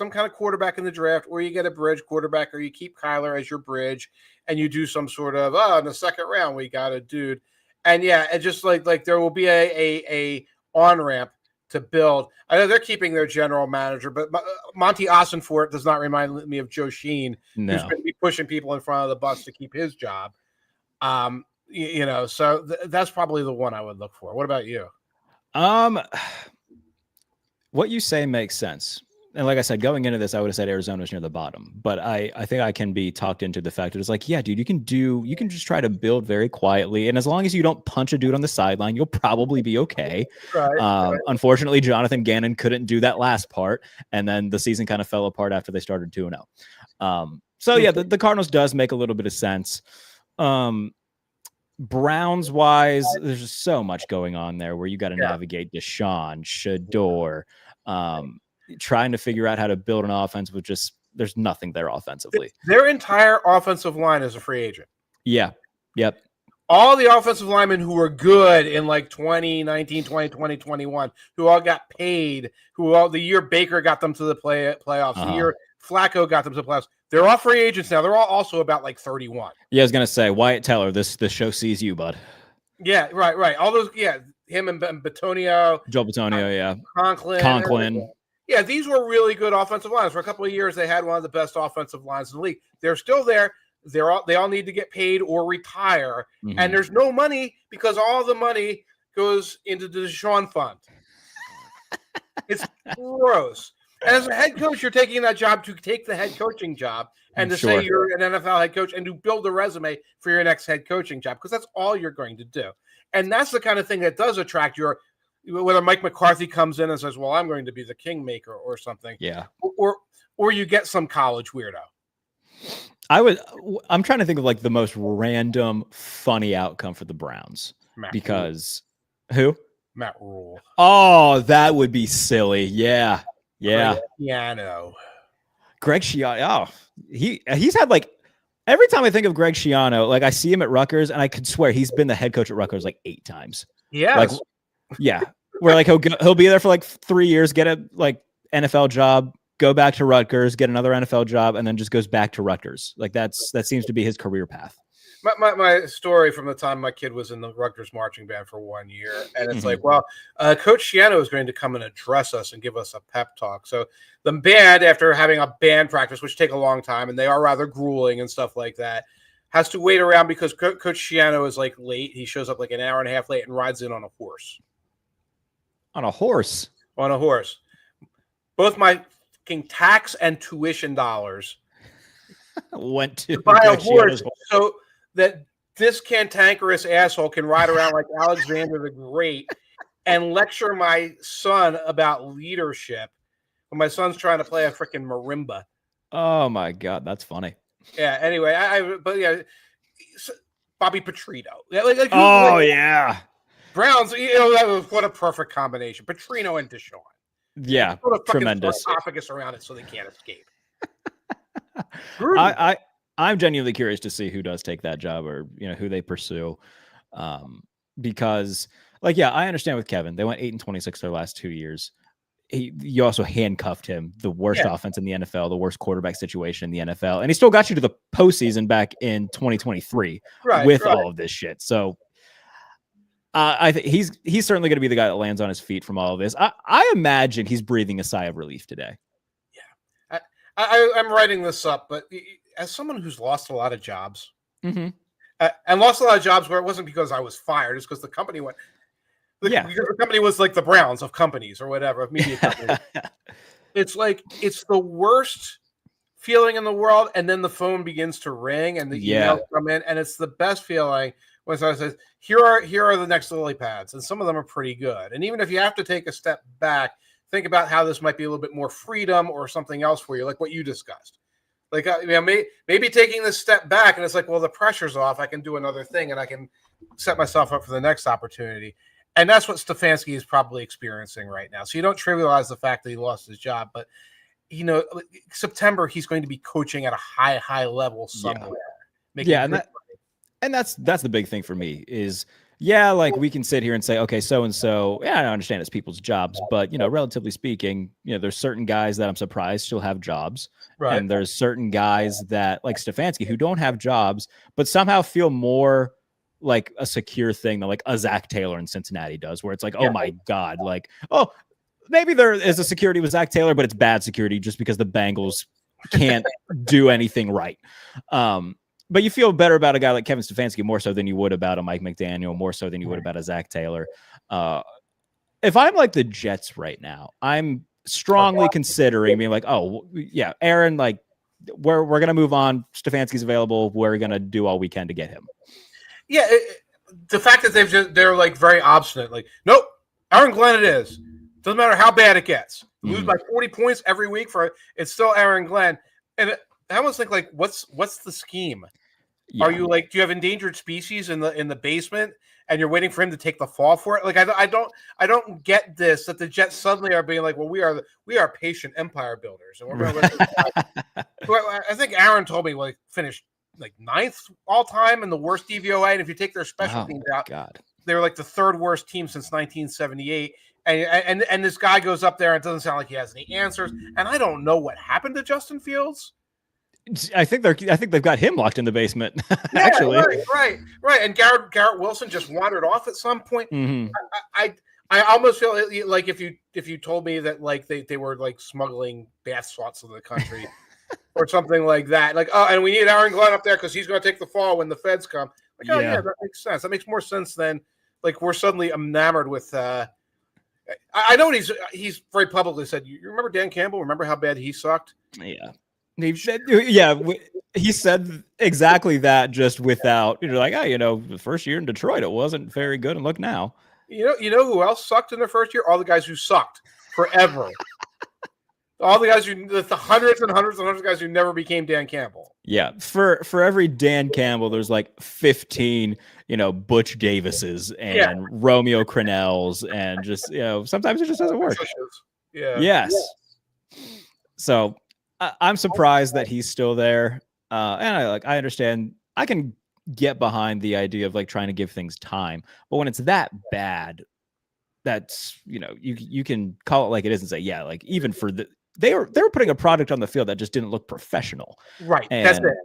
kind of quarterback in the draft, or you get a bridge quarterback, or you keep Kyler as your bridge, and you do some sort of, in the second round, we got a dude. And yeah, and just like there will be a on-ramp to build. I know they're keeping their general manager, but Monty Ossenfort does not remind me of Joe Sheen, who's going to be pushing people in front of the bus to keep his job. So that's probably the one I would look for. What about you? What you say makes sense. And like I said, going into this, I would have said Arizona's near the bottom, but I think I can be talked into the fact that it's like, yeah, dude, you can just try to build very quietly. And as long as you don't punch a dude on the sideline, you'll probably be okay. Right. Unfortunately, Jonathan Gannon couldn't do that last part. And then the season kind of fell apart after they started 2-0. So yeah, the Cardinals does make a little bit of sense. Browns wise, there's just so much going on there where you got to navigate Deshaun, Shador, trying to figure out how to build an offense with just there's nothing there offensively. Their entire offensive line is a free agent. Yeah. Yep. All the offensive linemen who were good in like 2019, 2020, 21, who all got paid, the year Baker got them to the playoffs, the year Flacco got them to the playoffs. They're all free agents now. They're all also about like 31. Yeah, I was gonna say Wyatt Teller. This show sees you, bud. Yeah, right. All those, him and Bitonio, Joe Bitonio, Conklin. Yeah, these were really good offensive lines. For a couple of years, they had one of the best offensive lines in the league. They're still there. They all need to get paid or retire, and there's no money because all the money goes into the Deshaun fund. It's gross. And as a head coach, you're taking that job to take the head coaching job and to say you're an NFL head coach and to build a resume for your next head coaching job because that's all you're going to do. And that's the kind of thing that does attract whether Mike McCarthy comes in and says, well, I'm going to be the kingmaker or something. Yeah. Or you get some college weirdo. I'm trying to think of like the most random funny outcome for the Browns because who? Matt Rule. Oh, that would be silly. Yeah. Piano. Greg Schiano. Oh, he's had like every time I think of Greg Schiano, like I see him at Rutgers, and I could swear he's been the head coach at Rutgers like 8 times. Yeah. Like, yeah. Where like he'll be there for like 3 years, get a like NFL job, go back to Rutgers, get another NFL job, and then just goes back to Rutgers. Like that seems to be his career path. My story from the time my kid was in the Rutgers marching band for 1 year, and it's like, well, Coach Schiano is going to come and address us and give us a pep talk. So the band, after having a band practice, which take a long time, and they are rather grueling and stuff like that, has to wait around because Coach Schiano is like late. He shows up like an hour and a half late and rides in on a horse. On a horse? On a horse. Both my tax and tuition dollars went to buy a horse so that this cantankerous asshole can ride around like Alexander the Great and lecture my son about leadership when my son's trying to play a freaking marimba. Oh my God, that's funny. Yeah. Anyway, but yeah, Bobby Petrino. Yeah. Browns. That was what a perfect combination. Petrino and Deshaun. Yeah, tremendous. Sarcophagus around it so they can't escape. I'm genuinely curious to see who does take that job, or who they pursue, because like I understand with Kevin, they went 8-26 their last 2 years. You also handcuffed him, the worst offense in the NFL, the worst quarterback situation in the NFL, and he still got you to the postseason back in 2023 with all of this shit. So I think he's certainly going to be the guy that lands on his feet from all of this. I imagine he's breathing a sigh of relief today. Yeah, I'm writing this up, but as someone who's lost a lot of jobs, and lost a lot of jobs where it wasn't because I was fired, it's because the company went. Because the company was like the Browns of companies or whatever, of media companies. It's like it's the worst feeling in the world, and then the phone begins to ring and the emails come in, and it's the best feeling when someone says, here are the next lily pads, and some of them are pretty good. And even if you have to take a step back, think about how this might be a little bit more freedom or something else for you, like what you discussed. Like maybe taking this step back, and it's like, well, the pressure's off. I can do another thing, and I can set myself up for the next opportunity. And that's what Stefanski is probably experiencing right now. So you don't trivialize the fact that he lost his job, but September he's going to be coaching at a high level somewhere. And that's the big thing for me is like we can sit here and say, okay, so and so, I understand it's people's jobs, but relatively speaking, there's certain guys that I'm surprised still have jobs, right? And there's certain guys that like Stefanski who don't have jobs, but somehow feel more like a secure thing than like a Zach Taylor in Cincinnati does, where it's like, oh my God, like, oh, maybe there is a security with Zach Taylor, but it's bad security just because the Bengals can't do anything right. But you feel better about a guy like Kevin Stefanski more so than you would about a Mike McDaniel, more so than you would about a Zach Taylor. If I'm like the Jets right now, I'm strongly considering being like, oh yeah, Aaron, like we're going to move on. Stefanski's available. We're going to do all we can to get him. Yeah, the fact that they're like very obstinate, like, nope, Aaron Glenn it is. Doesn't matter how bad it gets. Lose by 40 points every week it's still Aaron Glenn. And I almost think like, what's the scheme? Yeah. Are you like, do you have endangered species in the basement and you're waiting for him to take the fall for it? Like I don't get this, that the Jets suddenly are being like, well, we are patient empire builders, and we're going to. I think Aaron told me like finished like 9th all time in the worst DVOA, and if you take their special teams out, they were like the 3rd worst team since 1978. And this guy goes up there and it doesn't sound like he has any answers. And I don't know what happened to Justin Fields. I think they've got him locked in the basement. Actually, right. And Garrett Wilson just wandered off at some point. I almost feel like if you told me that like they were like smuggling bath salts into the country or something like that, like, oh, and we need Aaron Glenn up there because he's going to take the fall when the feds come. Like, oh yeah, that makes sense. That makes more sense than like we're suddenly enamored with. I know he's very publicly said, you remember Dan Campbell? Remember how bad he sucked? Yeah. He said exactly that, just without, like, the first year in Detroit, it wasn't very good. And look now. You know who else sucked in their first year? All the guys who sucked forever. All the guys the hundreds and hundreds and hundreds of guys who never became Dan Campbell. Yeah, for every Dan Campbell, there's like 15, Butch Davises and Romeo Crennels, and just sometimes it just doesn't work. Yeah. Yes. So I'm surprised that he's still there, and I understand. I can get behind the idea of like trying to give things time, but when it's that bad, that's you can call it like it is and say, yeah, like even for they were putting a product on the field that just didn't look professional. Right. And that's it.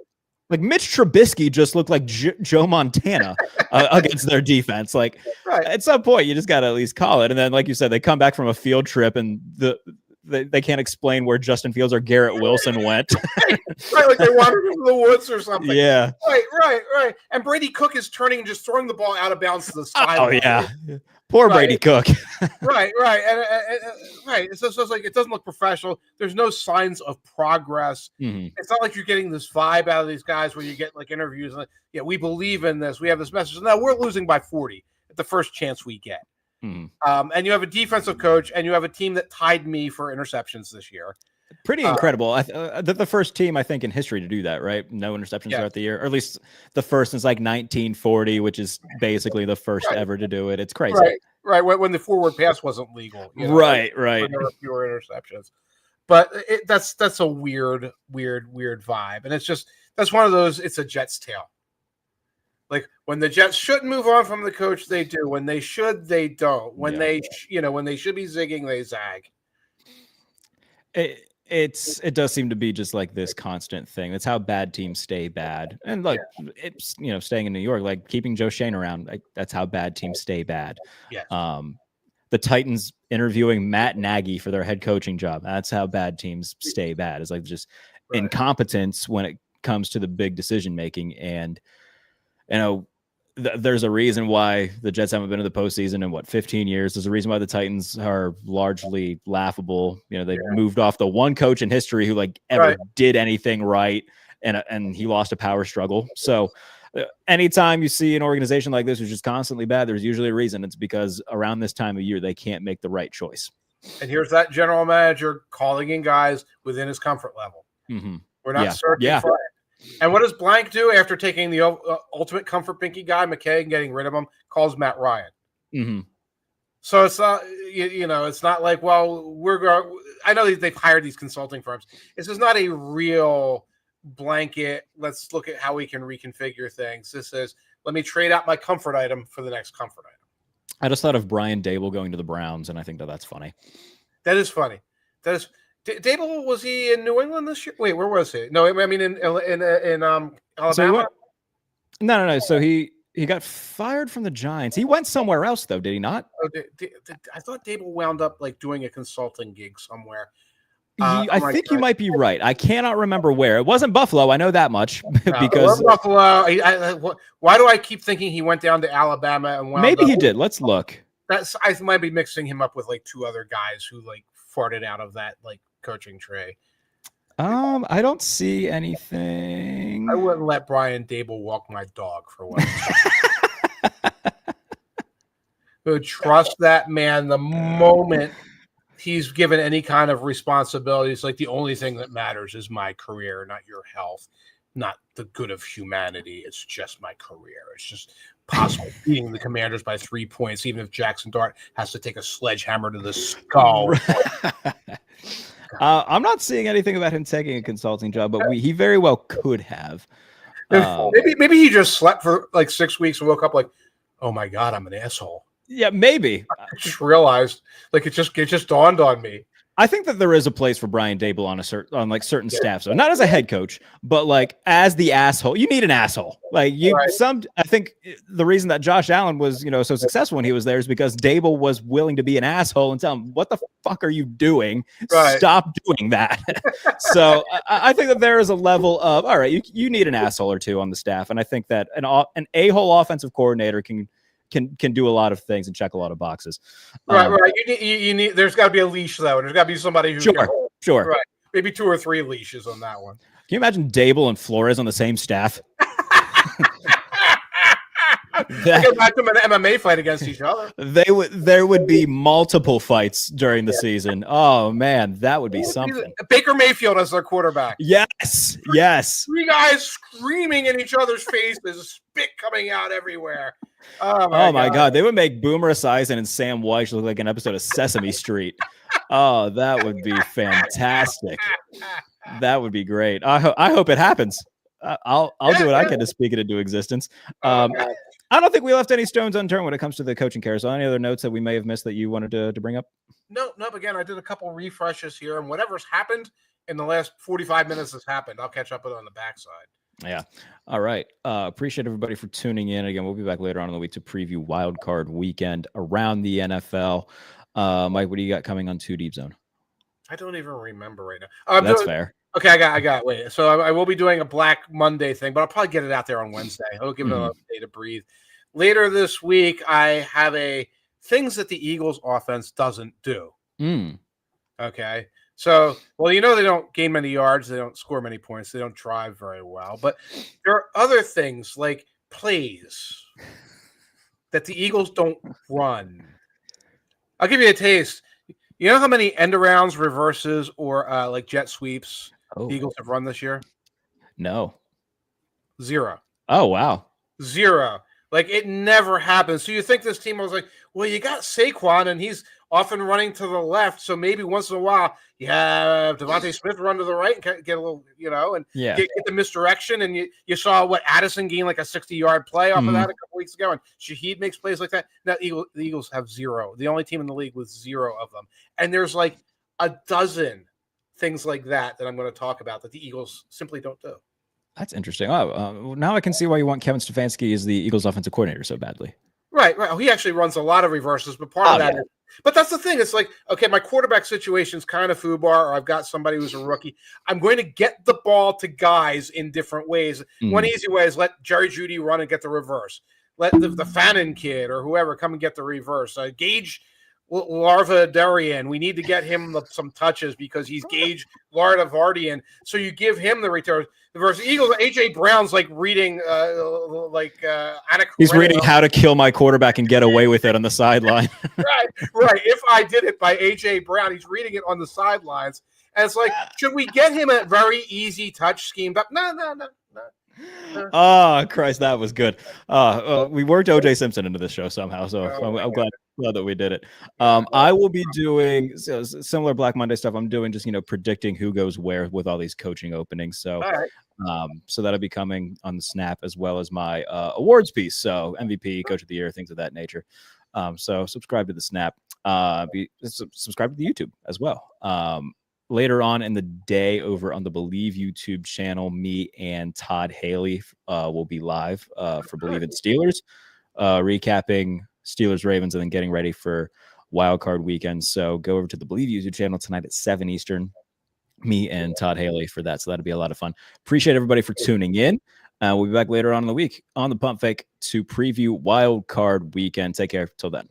like Mitch Trubisky just looked like Joe Montana against their defense. Like at some point, you just got to at least call it. And then, like you said, they come back from a field trip and they can't explain where Justin Fields or Garrett Wilson went. Right, like they wandered into the woods or something. Yeah. Right. And Brady Cook is turning and just throwing the ball out of bounds to the side. Oh, yeah. Poor Brady Cook. Right. And right. So it's like it doesn't look professional. There's no signs of progress. Mm-hmm. It's not like you're getting this vibe out of these guys where you get like interviews and we believe in this. We have this message. No, we're losing by 40 at the first chance we get. Mm-hmm. And you have a defensive coach and you have a team that tied me for interceptions this year. Pretty incredible. The first team, I think, in history to do that, right? No interceptions throughout the year, or at least the first since like 1940, which is basically the first ever to do it. It's crazy. Right. When the forward pass wasn't legal. Right. When there were fewer interceptions. But that's a weird vibe. And that's one of those, it's a Jets tale. Like when the Jets shouldn't move on from the coach, they do. When they should, they don't. When they when they should be zigging, they zag. It does seem to be just like this constant thing. That's how bad teams stay bad. And like it's staying in New York, like keeping Joe Shane around, like that's how bad teams stay bad. Yeah. The Titans interviewing Matt Nagy for their head coaching job. That's how bad teams stay bad. It's like just incompetence when it comes to the big decision making. And there's a reason why the Jets haven't been in the postseason in 15 years. There's a reason why the Titans are largely laughable. They moved off the one coach in history who ever did anything right, and he lost a power struggle. So anytime you see an organization like this, which is constantly bad, there's usually a reason. It's because around this time of year, they can't make the right choice. And here's that general manager calling in guys within his comfort level. Mm-hmm. We're not searching for it. And what does Blank do after taking the ultimate comfort pinky guy, McKay, and getting rid of him? Calls Matt Ryan. Mm-hmm. So it's not, it's not like, well, I know they've hired these consulting firms. This is not a real blanket. Let's look at how we can reconfigure things. This is, let me trade out my comfort item for the next comfort item. I just thought of Brian Dable going to the Browns, and I think that's funny. That is funny. Dable, was he in New England this year? Wait, where was he? No, I mean in Alabama. So no. So he got fired from the Giants. He went somewhere else though, did he not? Oh, I thought Dable wound up doing a consulting gig somewhere. I think you might be right. I cannot remember where. It wasn't Buffalo. I know that much because Buffalo. Why do I keep thinking he went down to Alabama and maybe he did? Let's look. I might be mixing him up with two other guys who farted out of that coaching tray. I don't see anything. I wouldn't let Brian Dable walk my dog for one. Would trust that man the moment he's given any kind of responsibility. It's the only thing that matters is my career, not your health, not the good of humanity. It's just my career. It's just possible beating the Commanders by 3 points, even if Jackson Dart has to take a sledgehammer to the skull. I'm not seeing anything about him taking a consulting job, but he very well could have. Maybe he just slept for 6 weeks and woke up oh my God, I'm an asshole. Yeah, maybe. I just realized, it just dawned on me. I think that there is a place for Brian Dable on certain staff. So not as a head coach, but as the asshole. You need an asshole. I think the reason that Josh Allen was, so successful when he was there is because Dable was willing to be an asshole and tell him, what the fuck are you doing? Right. Stop doing that. So I think that there is a level of, all right, you need an asshole or two on the staff. And I think that an a-hole offensive coordinator can do a lot of things and check a lot of boxes. Right. You need. There's got to be a leash though. There's got to be somebody who. Sure. Right. Maybe 2 or 3 leashes on that one. Can you imagine Dable and Flores on the same staff? Get back to an MMA fight against each other. There would be multiple fights during the season. Oh man, that would be something. Baker Mayfield as their quarterback. Yes. Three guys screaming in each other's faces, spit coming out everywhere. Oh my God. They would make Boomer Esiason and Sam Weiss look like an episode of Sesame Street. Oh, that would be fantastic. That would be great. I hope it happens. I'll do what I can to speak it into existence. I don't think we left any stones unturned when it comes to the coaching carousel. Any other notes that we may have missed that you wanted to bring up? No. Again, I did a couple refreshes here, and whatever's happened in the last 45 minutes has happened. I'll catch up with it on the backside. Yeah. All right. Appreciate everybody for tuning in. Again, we'll be back later on in the week to preview Wild Card Weekend around the NFL. Mike, what do you got coming on 2 Deep Zone? I don't even remember right now. That's fair. Okay, I got. Wait, so I will be doing a Black Monday thing, but I'll probably get it out there on Wednesday. I'll give it a day to breathe. Later this week, I have things that the Eagles offense doesn't do. Okay. So, well, they don't gain many yards. They don't score many points. They don't drive very well. But there are other things like plays that the Eagles don't run. I'll give you a taste. You know how many end arounds, reverses, or like jet sweeps the Eagles have run this year? No. 0. Oh, wow. 0. Like, it never happens. So you think this team was like, well, you got Saquon, and he's often running to the left, so maybe once in a while you have Devontae Smith run to the right and get a little, and get the misdirection. And you saw Addison gain like a 60-yard play off of that a couple weeks ago, and Shaheed makes plays like that. Now the Eagles have 0. The only team in the league with 0 of them. And there's like a dozen things like that I'm going to talk about that the Eagles simply don't do. That's interesting. Now I can see why you want Kevin Stefanski as the Eagles offensive coordinator so badly. Right. He actually runs a lot of reverses, but part of that is, but that's the thing. It's like, okay, my quarterback situation is kind of FUBAR, or I've got somebody who's a rookie. I'm going to get the ball to guys in different ways. One easy way is let Jerry Jeudy run and get the reverse. Let the Fannin kid or whoever come and get the reverse. Gage Larvadarian, we need to get him some touches because he's Gage Lardavardian. So you give him the return. Versus Eagles, AJ Brown's like reading, he's reading How to Kill My Quarterback and Get Away with It on the sideline. Right. If I Did It by AJ Brown, he's reading it on the sidelines, and it's like, should we get him a very easy touch scheme? But no. Oh, Christ, that was good. We worked OJ Simpson into this show somehow, so I'm glad that we did it. I will be doing similar Black Monday stuff. I'm doing just predicting who goes where with all these coaching openings. So, so that'll be coming on the Snap as well as my awards piece. So MVP, Coach of the Year, things of that nature. So subscribe to the Snap. Subscribe to the YouTube as well. Later on in the day over on the Believe YouTube channel, me and Todd Haley will be live for Believe in Steelers, recapping Steelers Ravens and then getting ready for Wild Card Weekend. So go over to the Believe YouTube channel tonight at 7 Eastern, me and Todd Haley for that. So that'll be a lot of fun. Appreciate everybody for tuning in. We'll be back later on in the week on the Pump Fake to preview Wild Card Weekend. Take care. Till then.